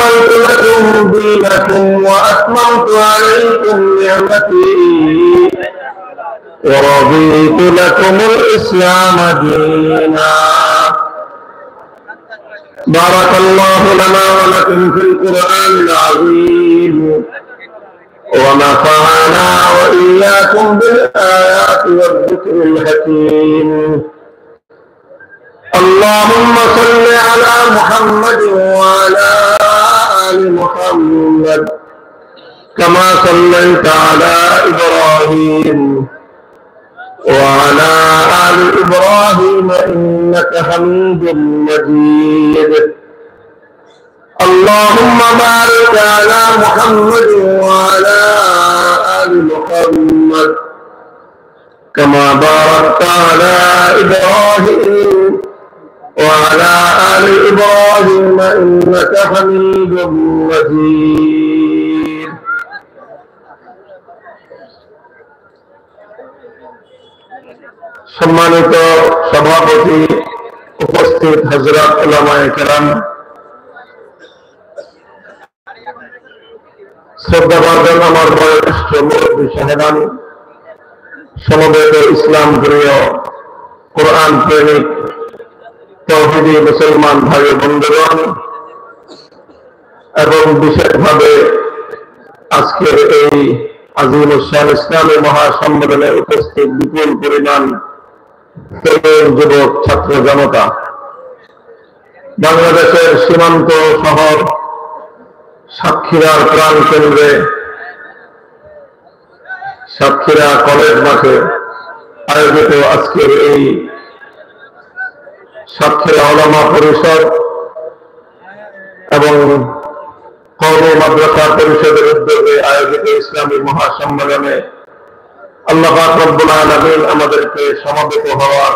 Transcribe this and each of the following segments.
أكملت لكم دينكم وأتممت عليكم نعمتي ورضيت لكم الإسلام دينا. بارك الله لنا ولكم في القرآن العظيم ونفعنا وإياكم بالآيات والذكر الحكيم. اللهم صل على محمد وعلى آل محمد كما صليت على إبراهيم وعلى آل إبراهيم إنك حميد مجيد. اللهم بارك على محمد وعلى آل محمد كما باركت على إبراهيم وعلى آل إبراهيم إنك حميد مجيد. সম্মানিত সভাপতি, উপস্থিত হযরত উলামায়ে কেরাম, শ্রদ্ধাভাজন আমার বয়োজ্যেষ্ঠ মুরব্বী সাহেবান, সমবেত ইসলাম প্রিয় কোরআন প্রেমিক তৌহিদি মুসলমান ভাই বন্ধুগণ, এবং বিশেষভাবে আজকের এই আজিমুস শান ইসলামী মহাসম্মেলনে উপস্থিত বিপুল পরিমাণ তরুণ যুবক ছাত্র জনতা, বাংলাদেশের সীমান্ত শহর সাতক্ষীরার প্রাণ কেন্দ্রে সাতক্ষীরা কলেজ মাঠে আয়োজিত আজকের এই সাতক্ষীরা উলামা পরিষদ এবং কওমি মাদ্রাসা পরিষদের উদ্যোগে আয়োজিত ইসলামী মহাসম্মেলনে আল্লাহ পাক রব্বুল আলামিন আমাদেরকে সমবেত হওয়ার,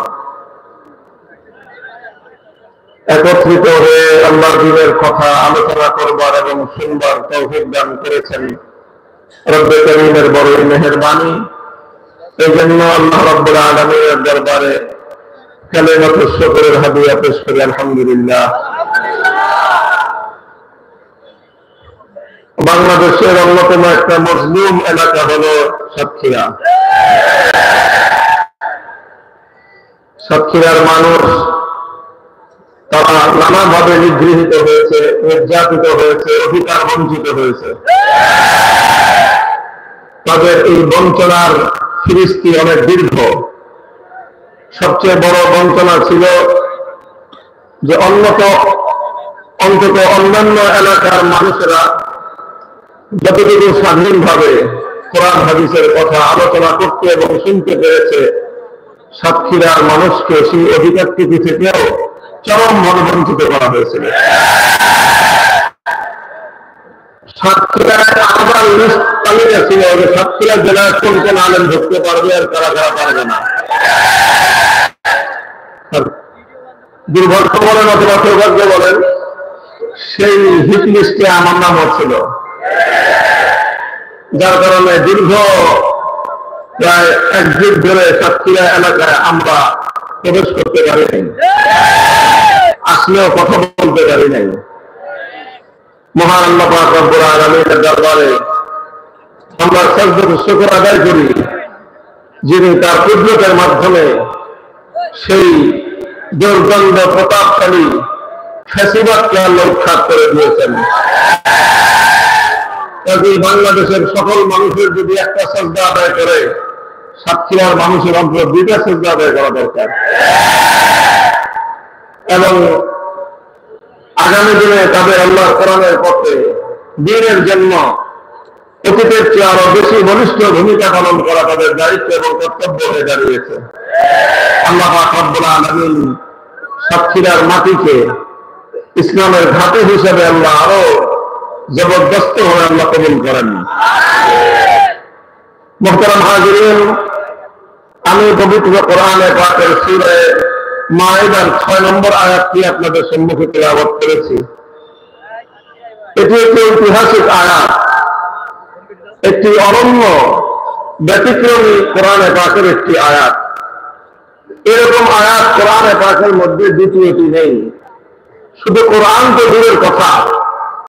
একত্রিত হয়ে আল্লাহর দ্বীনের কথা আলোচনা করবার এবং শুনবার তৌফিক দান করেছেন। রব্বে কারীমের বড়ই মেহেরবানি। এই জন্য আল্লাহ রব্বুল আলামিনের দরবারে কালিমাতু শুকরের হাদিয়া পেশ করি আলহামদুলিল্লাহ। বাংলাদেশের অন্যতম একটা মজলুম এলাকা হলো সাতক্ষীরা। সাতক্ষীরার মানুষ তারা নানাভাবে নিগৃহীত হয়েছে, নির্যাতিত হয়েছে, অধিকার বঞ্চিত হয়েছে। তাদের এই বঞ্চনার ফিরিস্তি অনেক দীর্ঘ। সবচেয়ে বড় বঞ্চনা ছিল যে অন্তত অন্যান্য এলাকার মানুষেরা যতটুকু স্বাধীনভাবে কোরআন হাদিসের কথা আলোচনা করতে এবং শুনতে পেরেছে, সাতক্ষীরার মানুষকে সেই অধিকারটুকু থেকেও চরমভাবে বঞ্চিত করা হয়েছিল। সাতক্ষীরায় আলাদা লিস্ট তালিকা ছিল যে সাতক্ষীরা জেলায় কোন কোন আলেম ঢুকতে পারবে আর কারা কারা পারবে না। দুর্ভাগ্য বলেন অথবা সৌভাগ্য বলেন, সেই হিট লিস্টে আমার নামও ছিল, যার কারণে দীর্ঘ প্রায় এক যুগ ধরে সাতক্ষীরা এলাকায় আমরা প্রবেশ করতে পারি নাই, আসলেও কথা বলতে পারি নাই। মহান আল্লাহ পাক রব্বুল আলামিনের দরবারে আমরা সাজদাতুশ শুকর আদায় করি, যিনি তার কুদরতের মাধ্যমে সেই দুর্গন্ধ প্রতাপশালী ফ্যাসিবাদকে আল্লাহ উৎখাত করে দিয়েছেন। বাংলাদেশের সকল মানুষের যদি একটা সাজদা আদায় করে, সাতক্ষীরার মানুষের অন্তত দুইটা সাজদা আদায় করা দরকার। এবং আগামী দিনে তাদের আল্লাহর কোরআনের পথে দ্বীনের জন্য অতীতের চেয়ে আরো বেশি ঘনিষ্ঠ ভূমিকা পালন করা তাদের দায়িত্ব এবং কর্তব্য হয়ে দাঁড়িয়েছে। আল্লাহ পাক রব্বুল আলামিন সাতক্ষীরার মাটিকে ইসলামের ঘাঁটি হিসেবে আল্লাহ আরো জবরদস্ত হয়ে আল্লাহ কবুল করেন। মুহতারাম হাজিরিন, আমি পবিত্র কোরআনে পাকের সূরা মায়েদার 6 নম্বর আয়াতটি আপনাদের সম্মুখে তেলাওয়াত করেছি। এটি একটি ঐতিহাসিক আয়াত, একটি অনন্য ব্যতিক্রমী কোরআনে পাকের একটি আয়াত। এরকম আয়াত কোরআনে পাকের মধ্যে দ্বিতীয়টি নেই। শুধু কোরআন তো দূরের কথা,